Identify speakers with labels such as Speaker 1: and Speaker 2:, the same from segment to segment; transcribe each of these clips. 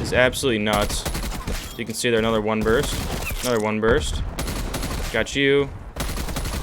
Speaker 1: is absolutely nuts. So you can see there, another one burst. Another one burst. Got you.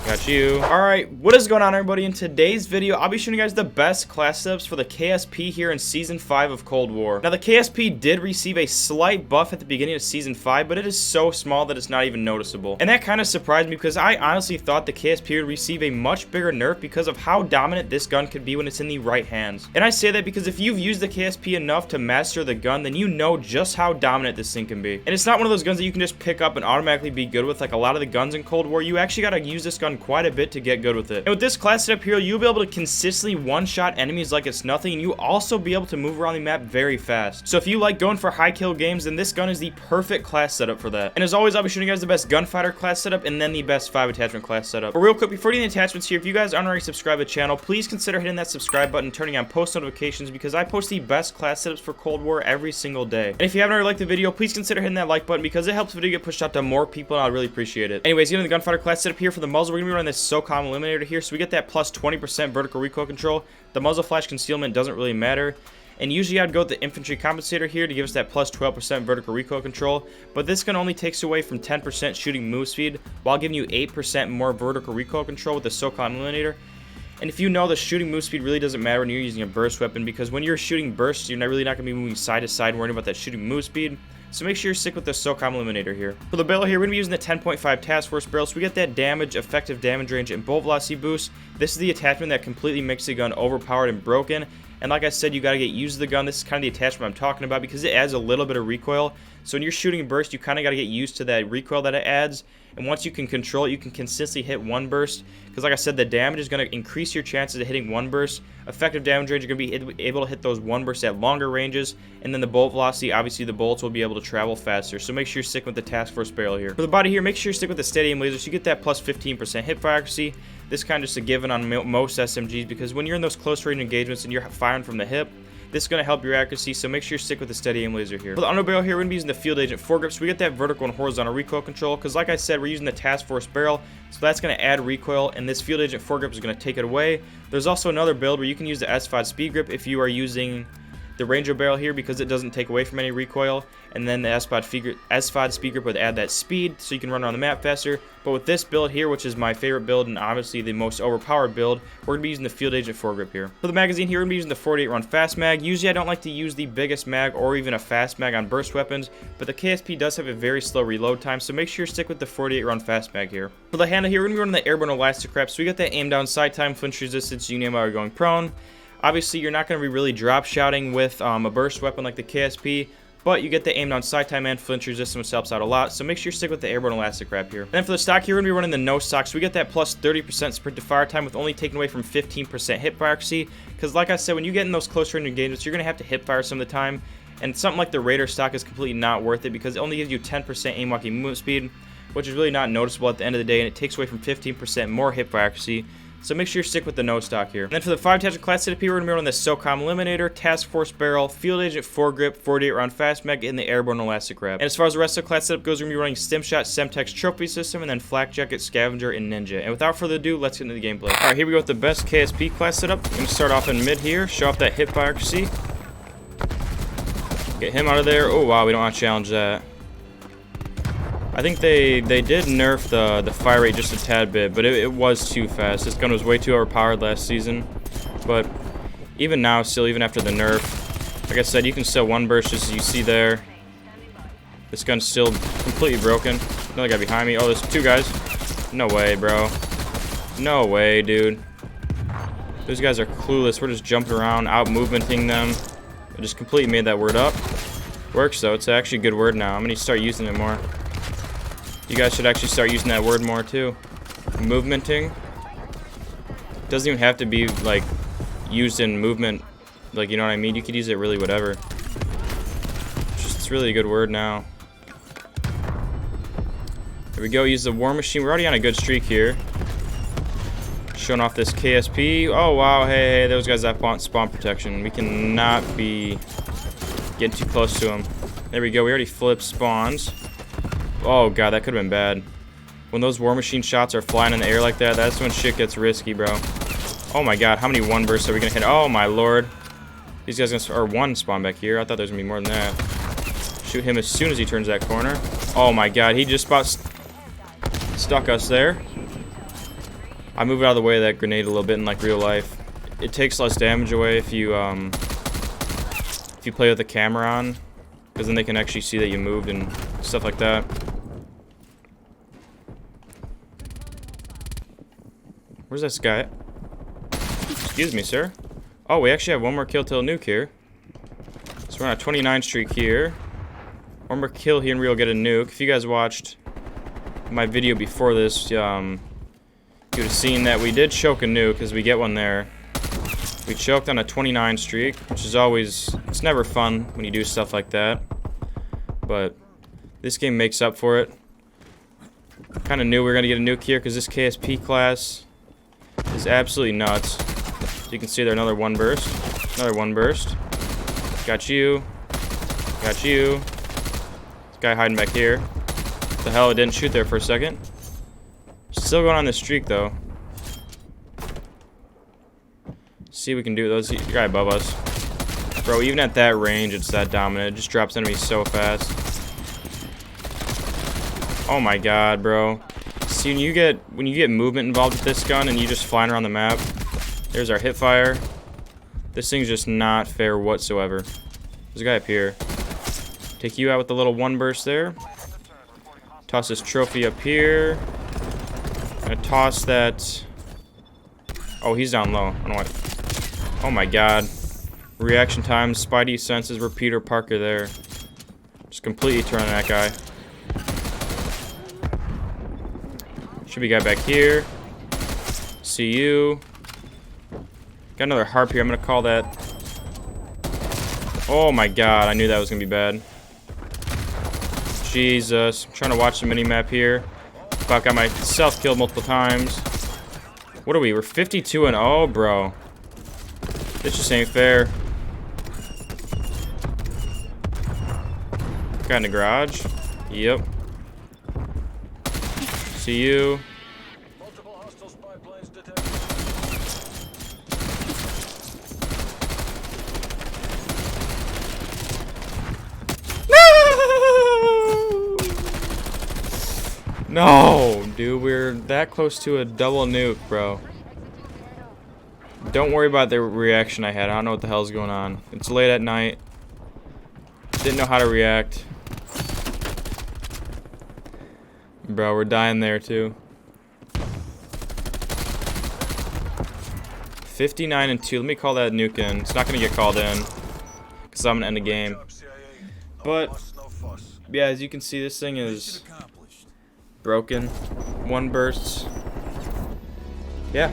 Speaker 1: Got you. Alright, what is going on, everybody? In today's video, I'll be showing you guys the best class setups for the KSP here in Season 5 of Cold War. Now, the KSP did receive a slight buff at the beginning of Season 5, but it is so small that it's not even noticeable. And that kind of surprised me because I honestly thought the KSP would receive a much bigger nerf because of how dominant this gun could be when it's in the right hands. And I say that because if you've used the KSP enough to master the gun, then you know just how dominant this thing can be. And it's not one of those guns that you can just pick up and automatically be good with like a lot of the guns in Cold War. You actually got to use this gun quite a bit to get good with it. And with this class setup here, you'll be able to consistently one-shot enemies like it's nothing, and you also be able to move around the map very fast. So if you like going for high kill games, then this gun is the perfect class setup for that. And as always, I'll be showing you guys the best gunfighter class setup and then the best 5 attachment class setup. But real quick, before getting the attachments here, if you guys aren't already subscribed to the channel, please consider hitting that subscribe button and turning on post notifications because I post the best class setups for Cold War every single day. And if you haven't already liked the video, please consider hitting that like button because it helps the video get pushed out to more people and I'd really appreciate it. Anyways, getting the gunfighter class setup here for the muzzle, we're going to be running this SOCOM eliminator here, so we get that plus 20% vertical recoil control. The muzzle flash concealment doesn't really matter. And usually I'd go with the infantry compensator here to give us that plus 12% vertical recoil control, but this gun only takes away from 10% shooting move speed while giving you 8% more vertical recoil control with the SOCOM eliminator. And if you know, the shooting move speed really doesn't matter when you're using a burst weapon because when you're shooting bursts, you're really not going to be moving side to side worrying about that shooting move speed. So make sure you're stick with the SOCOM eliminator here. For the barrel here, we're going to be using the 10.5 task force barrel, so we get that damage, effective damage range, and bolt velocity boost. This is the attachment that completely makes the gun overpowered and broken. And like I said, you got to get used to the gun. This is kind of the attachment I'm talking about because it adds a little bit of recoil. So when you're shooting a burst, you kind of got to get used to that recoil that it adds. And once you can control it, you can consistently hit one burst. Because like I said, the damage is going to increase your chances of hitting one burst. Effective damage range, you're going to be able to hit those one bursts at longer ranges. And then the bolt velocity, obviously the bullets will be able to travel faster. So make sure you're sticking with the task force barrel here. For the body here, make sure you stick with the steady aim laser so you get that plus 15% hip fire accuracy. This kind of just a given on most SMGs because when you're in those close range engagements and you're firing from the hip, this is going to help your accuracy, so make sure you stick with the steady aim laser here. For the underbarrel here, we're going to be using the field agent foregrip, so we get that vertical and horizontal recoil control, because like I said, we're using the task force barrel, so that's going to add recoil, and this field agent foregrip is going to take it away. There's also another build where you can use the S5 speed grip if you are using the Ranger barrel here because it doesn't take away from any recoil, and then the S5 speed grip would add that speed so you can run around the map faster. But with this build here, which is my favorite build and obviously the most overpowered build, we're going to be using the field agent foregrip here. For the magazine here, we're going to be using the 48 round fast mag. Usually I don't like to use the biggest mag or even a fast mag on burst weapons, but the KSP does have a very slow reload time, so make sure you stick with the 48 round fast mag here. For the handle here, we're going to be running the airborne elastic wrap, so we get that aim down sight time, flinch resistance, you name it, are going prone. Obviously, you're not going to be really drop shouting with a burst weapon like the KSP, but you get the aim down sight time and flinch resistance, which helps out a lot, so make sure you stick with the airborne elastic wrap here. And then for the stock here, we're going to be running the no stock, so we get that plus 30% sprint to fire time with only taking away from 15% hip fire accuracy, because like I said, when you get in those close range engagements, you're going to have to hip fire some of the time, and something like the Raider stock is completely not worth it because it only gives you 10% aim walking movement speed, which is really not noticeable at the end of the day, and it takes away from 15% more hip fire accuracy. So make sure you stick with the no stock here. And then for the 5 attachment class setup here, we're going to be running the SOCOM eliminator, task force barrel, field agent foregrip, 48 round fast mag, and the airborne elastic wrap. And as far as the rest of the class setup goes, we're going to be running stim shot, semtex trophy system, and then flak jacket, scavenger, and ninja. And without further ado, let's get into the gameplay. Alright, here we go with the best KSP class setup. I'm going to start off in mid here, show off that hip fire accuracy. Get him out of there. Oh wow, we don't want to challenge that. I think they did nerf the fire rate just a tad bit, but it was too fast. This gun was way too overpowered last season. But even now, still, even after the nerf, like I said, you can still one burst just as you see there. This gun's still completely broken. Another guy behind me. Oh, there's 2 guys. No way, bro. No way, dude. Those guys are clueless. We're just jumping around, out-movementing them. I just completely made that word up. Works, though. It's actually a good word now. I'm going to start using it more. You guys should actually start using that word more too. Movementing. Doesn't even have to be like used in movement, like, you know what I mean? You could use it really whatever. It's really a good word now. There we go, use the war machine. We're already on a good streak here. Showing off this KSP. Oh wow, hey, those guys have spawn protection. We cannot be getting too close to them. There we go, we already flipped spawns. Oh god, that could have been bad. When those war machine shots are flying in the air like that, that's when shit gets risky, bro. Oh my god, how many one bursts are we gonna hit? Oh my lord. These guys are one spawn back here. I thought there was gonna be more than that. Shoot him as soon as he turns that corner. Oh my god, he just about stuck us there. I moved out of the way of that grenade a little bit in like real life. It takes less damage away if you play with the camera on, because then they can actually see that you moved and stuff like that. Where's this guy? Excuse me, sir. Oh, we actually have one more kill till a nuke here. So we're on a 29 streak here. One more kill here and we'll get a nuke. If you guys watched my video before this, you would have seen that we did choke a nuke, because we get one there. We choked on a 29 streak, which is always, it's never fun when you do stuff like that. But this game makes up for it. Kind of knew we were going to get a nuke here, because this KSP class is absolutely nuts. So you can see there, another one burst. Another one burst. Got you. Got you. This guy hiding back here. What the hell, it didn't shoot there for a second. Still going on this streak, though. See what we can do with those. Guy above us. Bro, even at that range, it's that dominant. It just drops enemies so fast. Oh my god, bro. See, when you get movement involved with this gun and you just flying around the map, there's our hip fire. This thing's just not fair whatsoever. There's a guy up here. Take you out with the little one burst there. Toss this trophy up here. Gonna toss that. Oh, he's down low. I don't know what. Oh my god. Reaction time, Spidey senses, repeater Parker there. Just completely turning that guy. Should be a guy back here. See you. Got another harp here. I'm gonna call that. Oh my god, I knew that was gonna be bad. Jesus. I'm trying to watch the mini-map here. Fuck, got myself killed multiple times. What are we? We're 52-0, bro. This just ain't fair. Guy in the garage. Yep. See you. No, dude, we're that close to a double nuke, bro. Don't worry about the reaction I had. I don't know what the hell's going on. It's late at night. Didn't know how to react. Bro, we're dying there too. 59-2. Let me call that nuke in. It's not gonna get called in, because I'm gonna end the game. But yeah, as you can see, this thing is broken. One bursts. Yeah.